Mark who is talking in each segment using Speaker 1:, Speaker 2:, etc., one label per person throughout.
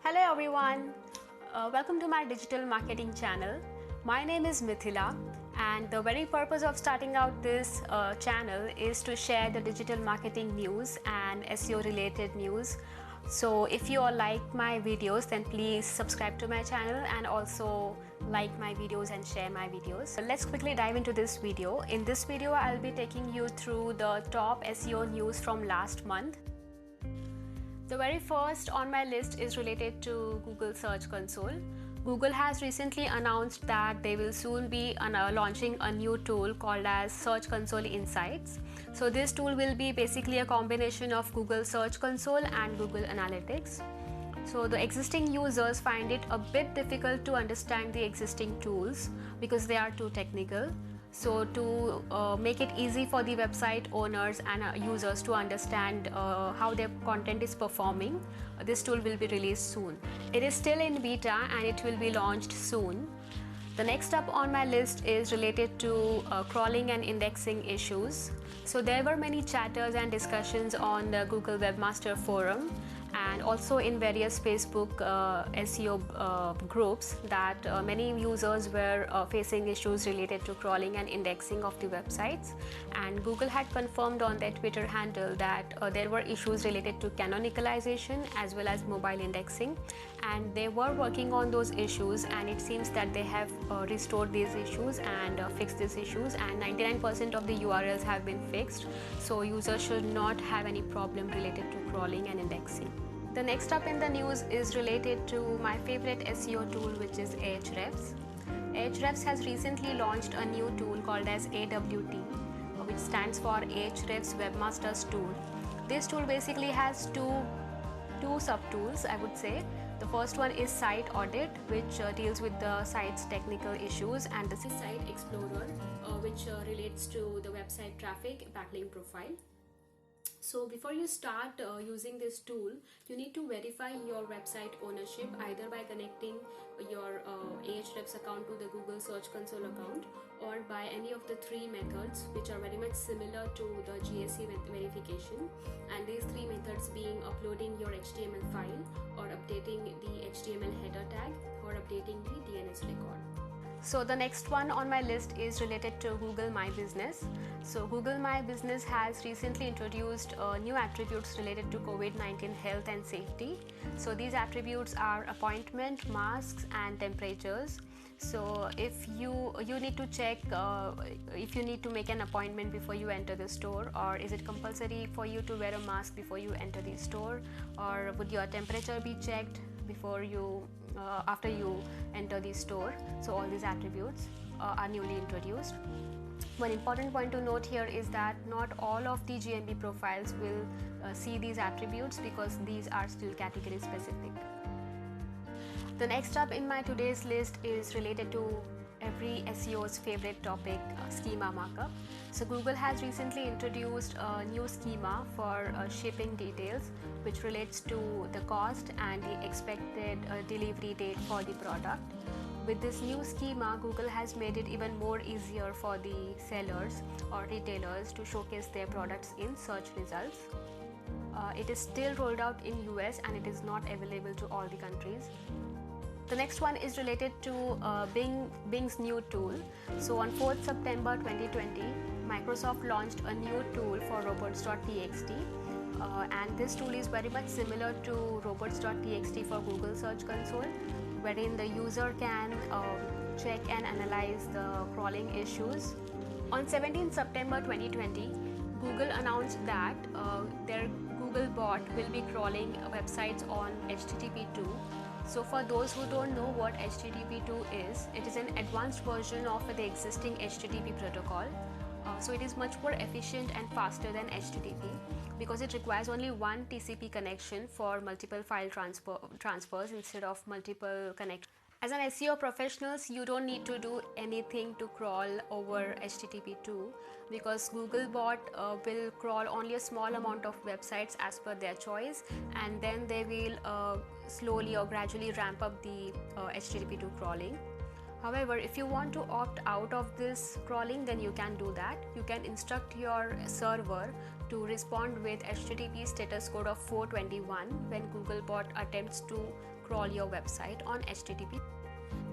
Speaker 1: Hello everyone, welcome to my digital marketing channel. My name is Mithila and the very purpose of starting out this channel is to share the digital marketing news and SEO related news. So if you all like my videos, then please subscribe to my channel and also like my videos and share my videos. So let's quickly dive into this video. In this video, I'll be taking you through the top SEO news from last month. The very first on my list is related to Google Search Console. Google has recently announced that they will soon be launching a new tool called as Search Console Insights. So this tool will be basically a combination of Google Search Console and Google Analytics. So the existing users find it a bit difficult to understand the existing tools because they are too technical. So to make it easy for the website owners and users to understand how their content is performing, this tool will be released soon. It is still in beta and it will be launched soon. The next up on my list is related to crawling and indexing issues. So there were many chatters and discussions on the Google Webmaster Forum and also in various Facebook SEO groups that many users were facing issues related to crawling and indexing of the websites, and Google had confirmed on their Twitter handle that there were issues related to canonicalization as well as mobile indexing, and they were working on those issues, and it seems that they have restored these issues and fixed these issues, and 99% of the URLs have been fixed, so users should not have any problem related to crawling and indexing. The next up in the news is related to my favorite SEO tool, which is Ahrefs. Ahrefs has recently launched a new tool called as AWT, which stands for Ahrefs Webmasters Tool. This tool basically has two sub-tools, I would say. The first one is Site Audit, which deals with the site's technical issues, and the Site Explorer, which relates to the website traffic backlink profile. So before you start using this tool, you need to verify your website ownership either by connecting your Ahrefs account to the Google Search Console account, or by any of the three methods which are very much similar to the GSE verification, and these three methods being uploading your HTML file, or updating the HTML header tag, or updating the DNS record. So the next one on my list is related to Google My Business. So Google My Business has recently introduced new attributes related to COVID-19 health and safety. So these attributes are appointment, masks and temperatures. So if you need to check if you need to make an appointment before you enter the store, or is it compulsory for you to wear a mask before you enter the store, or would your temperature be checked before you after you enter the store. So all these attributes are newly introduced. One important point to note here is that not all of the GMB profiles will see these attributes because these are still category specific. The next up in my today's list is related to every SEO's favorite topic, schema markup. So Google has recently introduced a new schema for shipping details, which relates to the cost and the expected delivery date for the product. With this new schema, Google has made it even more easier for the sellers or retailers to showcase their products in search results. It is still rolled out in US and it is not available to all the countries. The next one is related to Bing's new tool. So on 4th September 2020, Microsoft launched a new tool for robots.txt, and this tool is very much similar to robots.txt for Google Search Console, wherein the user can check and analyze the crawling issues. On 17th September 2020, Google announced that their Google bot will be crawling websites on HTTP2. So for those who don't know what HTTP2 is, it is an advanced version of the existing HTTP protocol. So it is much more efficient and faster than HTTP because it requires only one TCP connection for multiple file transfers instead of multiple connections. As an SEO professionals, you don't need to do anything to crawl over HTTP2 because Googlebot will crawl only a small amount of websites as per their choice, and then they will slowly or gradually ramp up the HTTP2 crawling. However, if you want to opt out of this crawling, then you can do that. You can instruct your server to respond with HTTP status code of 421 when Googlebot attempts to crawl your website on HTTP.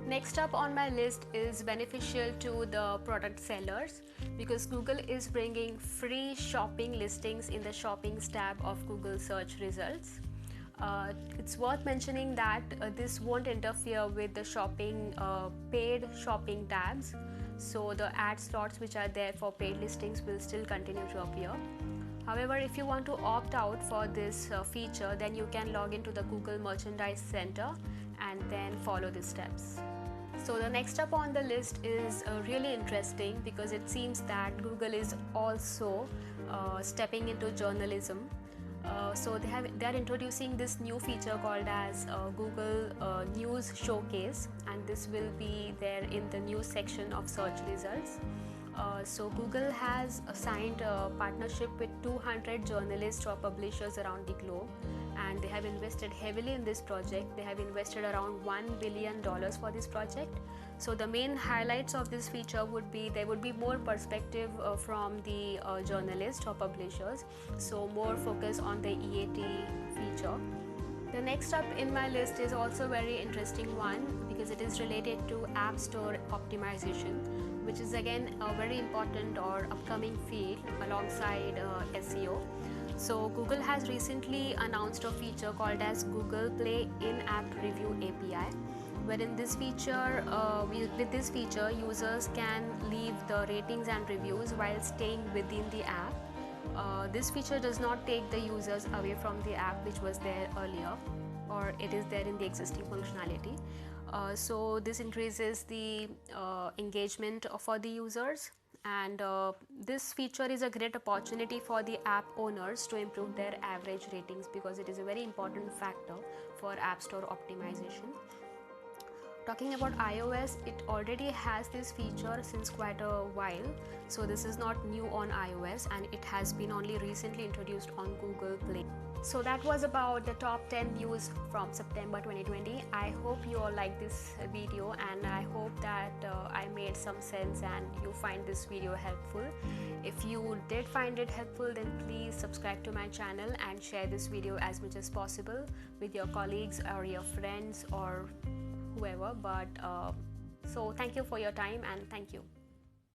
Speaker 1: Next up on my list is beneficial to the product sellers, because Google is bringing free shopping listings in the shoppings tab of Google search results. It's worth mentioning that this won't interfere with the paid shopping tabs, so the ad slots which are there for paid listings will still continue to appear. However, if you want to opt out for this feature, then you can log into the Google Merchandise Center and then follow the steps. So the next up on the list is really interesting, because it seems that Google is also stepping into journalism. So they are introducing this new feature called as Google News Showcase, and this will be there in the news section of search results. So Google has signed a partnership with 200 journalists or publishers around the globe, and they have invested heavily in this project. They have invested around $1 billion for this project. So the main highlights of this feature would be there would be more perspective from the journalists or publishers, so more focus on the EAT feature. The next up in my list is also a very interesting one, because it is related to App Store optimization, which is again a very important or upcoming field alongside SEO. So Google has recently announced a feature called as Google Play In-App Review API, wherein this feature, with this feature, users can leave the ratings and reviews while staying within the app. This feature does not take the users away from the app, which was there earlier, or it is there in the existing functionality. So this increases the engagement for the users, and this feature is a great opportunity for the app owners to improve their average ratings, because it is a very important factor for App Store optimization. Talking about iOS, it already has this feature since quite a while, so this is not new on iOS, and it has been only recently introduced on Google Play. So that was about the top 10 news from September 2020. I hope you all like this video, and I hope that I made some sense and you find this video helpful. If you did find it helpful, then please subscribe to my channel and share this video as much as possible with your colleagues or your friends or whoever. So thank you for your time, and thank you.